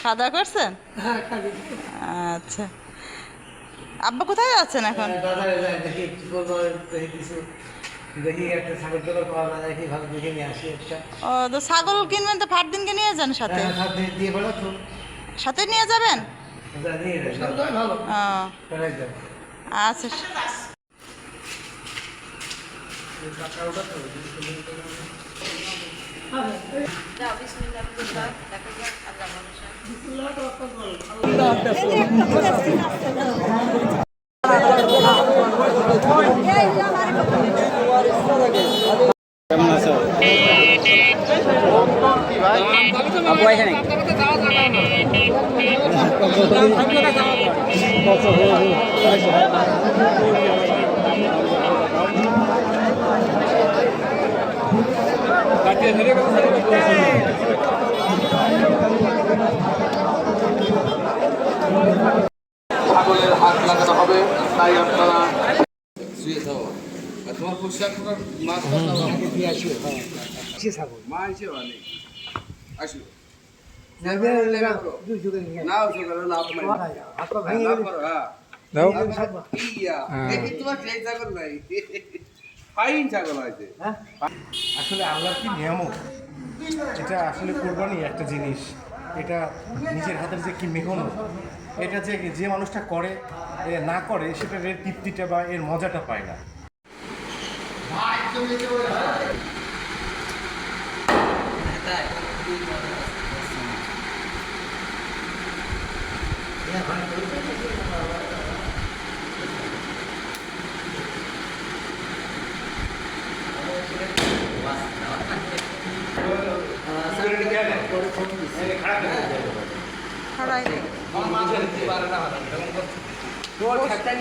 খাওয়া দাওয়া করছেন? আচ্ছা, আব্বা কোথায় যাচ্ছেন এখন? ও তো ছাগল কিনবেন তো ফারদিনকে নিয়ে যান সাথে। সাথে নিয়ে যাবেন? আচ্ছা। ছাগলের হাত লাগানো হবে, তাই আপনারা শুয়ে থাকো। আর তোমার পোশাক মাছ দিয়ে আসিও। ছাগল মা এসে মানে আসিও আসলে আল্লাহর কি নিয়ামত, এটা আসলে কোরবানি একটা জিনিস, এটা নিজের হাতের যে কি মেহনত, এটা যে মানুষটা করে না করে সেটার এর তৃপ্তিটা বা এর মজাটা পায় না।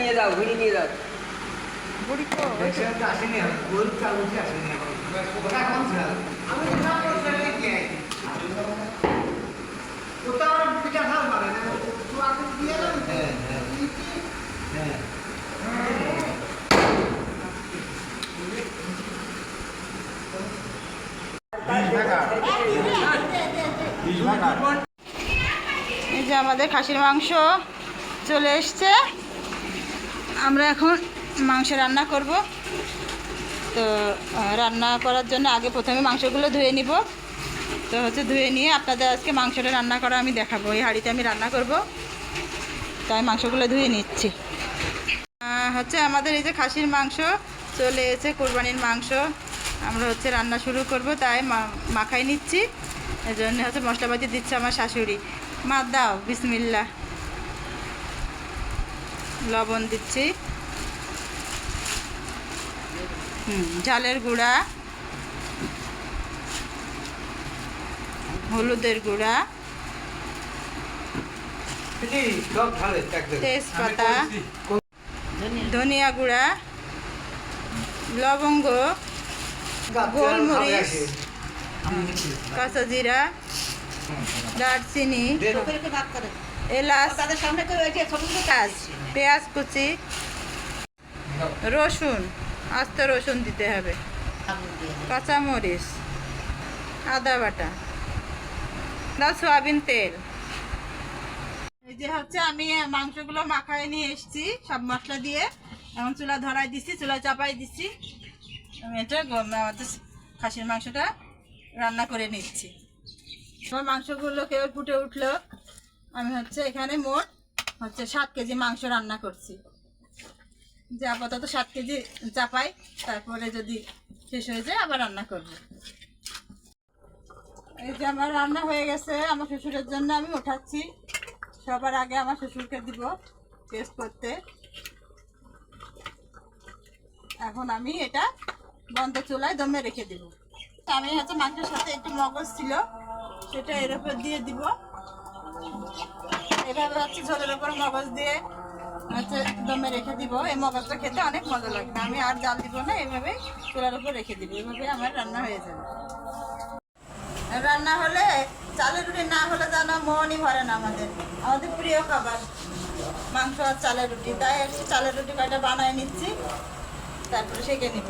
নিয়ে যাও, ঘুরি নিয়ে যাও। এই যে আমাদের খাসির মাংস চলে এসছে, আমরা এখন মাংস রান্না করব। তো রান্না করার জন্য আগে প্রথমে মাংসগুলো ধুয়ে নিব। তো হচ্ছে ধুয়ে নিয়ে আপনাদের আজকে মাংসটা রান্না করা আমি দেখাবো। এই হাঁড়িতে আমি রান্না করব, তাই মাংসগুলো ধুয়ে নিচ্ছি। হচ্ছে আমাদের এই যে খাসির মাংস চলে এসেছে, কোরবানির মাংস। আমরা হচ্ছে রান্না শুরু করব, তাই মাখাই নিচ্ছি। এই জন্য হচ্ছে মশলাপাতি দিচ্ছে আমার শাশুড়ি। মা দাও, বিসমিল্লাহ। লবণ দিচ্ছি, ঝালের গুঁড়া, হলুদের গুঁড়া, তেজপাতা, ধনিয়া গুঁড়া, লবঙ্গ, গোলমরিচ, কাঁচা জিরা, দারচিনি, এলাচ, পেঁয়াজ কুচি, রসুন, আস্ত রসুন দিতে হবে, কাঁচামরিচ, আদা বাটা, সয়াবিন তেল। এই যে হচ্ছে আমি মাংসগুলো মাখায় নিয়ে এসেছি সব মশলা দিয়ে। এখন চুলা ধরাই দিচ্ছি, চুলা চাপাই দিচ্ছি। আমি এটা আমাদের খাসির মাংসটা রান্না করে নিচ্ছি। আমার মাংসগুলো কেউ ফুটে উঠলো। আমি হচ্ছে এখানে মোট হচ্ছে 7 কেজি মাংস রান্না করছি। যে আপাতত 7 কেজি চাপাই, তারপরে যদি শেষ হয়ে যায় আবার রান্না করব। এই যে আমার রান্না হয়ে গেছে, আমার শ্বশুরের জন্য আমি ওঠাচ্ছি। সবার আগে আমার শ্বশুরকে দিব টেস্ট করতে। এখন আমি এটা বন্ধ চুলায় দমে রেখে দিব। আমি হচ্ছে মাংসের সাথে একটু মগজ ছিল, সেটা এর উপর দিয়ে দিব। এভাবে হচ্ছে ঝোলের উপর মগজ দিয়ে হচ্ছে দমে রেখে দিব। এই মগজটা খেতে অনেক মজা লাগবে। আমি আর জাল দিব না, এভাবে চুলার উপর রেখে দিব। এভাবে আমার রান্না হয়ে যাবে। রান্না হলে চালের রুটি না হলে যেন মনই ভরে না। আমাদের প্রিয় খাবার মাংস আর চালের রুটি, তাই চালের রুটি কয়টা বানায় নিচ্ছি, তারপরে সেঁকে নিব।